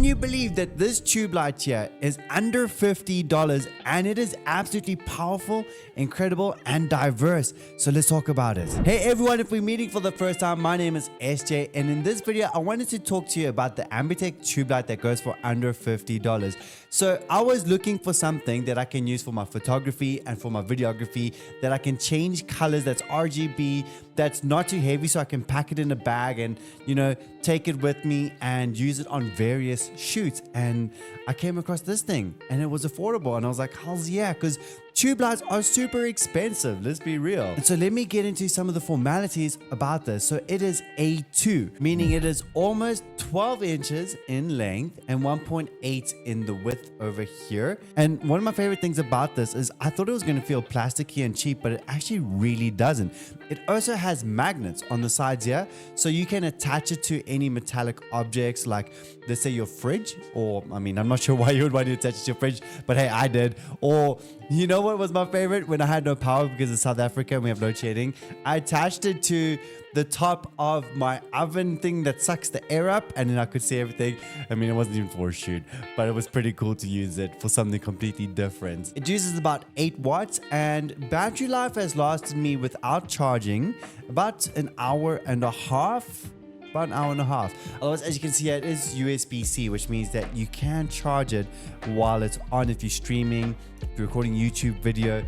you believe that this tube light here is under $50 and it is absolutely powerful, incredible, and diverse? So let's talk about it. Hey everyone, if we're meeting for the first time, my name is SJ, and in this video, I wanted to talk to you about the AMBITFUL tube light that goes for under $50. So I was looking for something that I can use for my photography and for my videography, that I can change colors, that's RGB, that's not too heavy, so I can pack it in a bag and, you know, take it with me and use it on various shoots. And I came across this thing and it was affordable, and I was like, hell's yeah, because tube lights are super expensive, let's be real. And so let me get into some of the formalities about this. So it is A2, meaning it is almost 12 inches in length and 1.8 in the width over here. And one of my favorite things about this is I thought it was going to feel plasticky and cheap, but it actually really doesn't. It also has magnets on the sides here, so you can attach it to any metallic objects, like let's say your fridge, or I mean, I'm not sure why you would want to attach it to your fridge, but hey, I did. Or you know what was my favorite? When I had no power because it's South Africa and we have load shedding, I attached it to the top of my oven thing that sucks the air up, and then I could see everything. I mean, it wasn't even for a shoot, but it was pretty cool to use it for something completely different. It uses about 8 watts, and battery life has lasted me without charging about an hour and a half. About an hour and a half. Otherwise, as you can see, it is USB-C, which means that you can charge it while it's on if you're streaming, if you're recording YouTube video.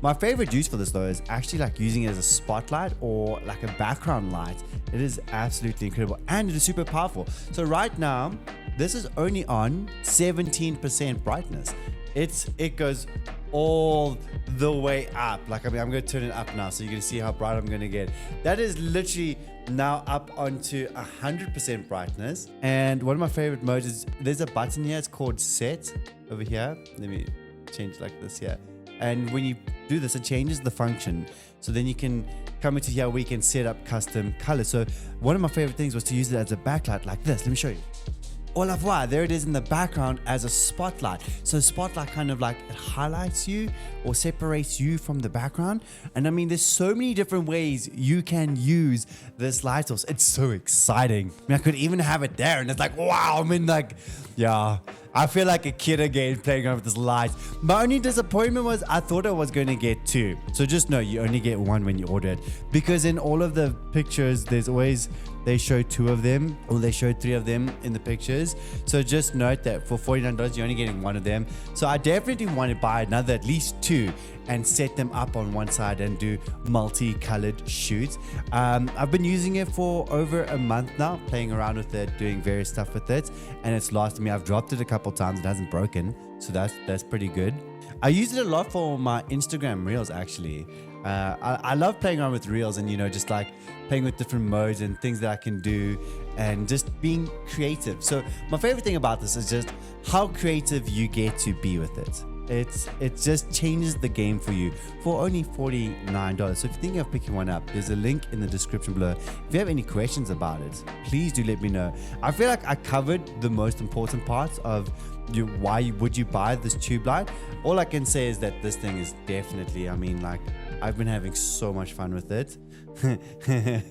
My favorite use for this though is actually like using it as a spotlight or like a background light. It is absolutely incredible, and it is super powerful. So right now, this is only on 17% brightness. It goes all the way up. Like, I mean, I'm going to turn it up now so you're going to see how bright I'm going to get. That is literally now up onto 100% brightness. And one of my favorite modes is there's a button here. It's called set over here. Let me change it like this here. And when you do this, it changes the function. So then you can come into here where you can set up custom colors. So one of my favorite things was to use it as a backlight like this. Let me show you. Au revoir, there it is in the background as a spotlight. So spotlight kind of like it highlights you or separates you from the background. And I mean, there's so many different ways you can use this light source. It's so exciting. I mean, I could even have it there and it's like, wow, I mean, like, yeah, I feel like a kid again playing around with this light. My only disappointment was I thought I was going to get 2. So just know you only get 1 when you order it, because in all of the pictures, there's always, they show 2 of them, or they show 3 of them in the pictures. So just note that for $49, you're only getting 1 of them. So I definitely want to buy another, at least 2, and set them up on one side and do multicolored shoots. I've been using it for over a month now, playing around with it, doing various stuff with it, and it's lasted me. I've dropped it a couple times, it hasn't broken, so that's pretty good. I use it a lot for my Instagram reels actually. I love playing around with reels and, you know, just like playing with different modes and things that I can do and just being creative. So my favorite thing about this is just how creative you get to be with it. It just changes the game for you for only $49. So if you're thinking of picking one up, there's a link in the description below. If you have any questions about it, please do let me know. I feel like I covered the most important parts of why would you buy this tube light. All I can say is that this thing is definitely, I mean, like, I've been having so much fun with it.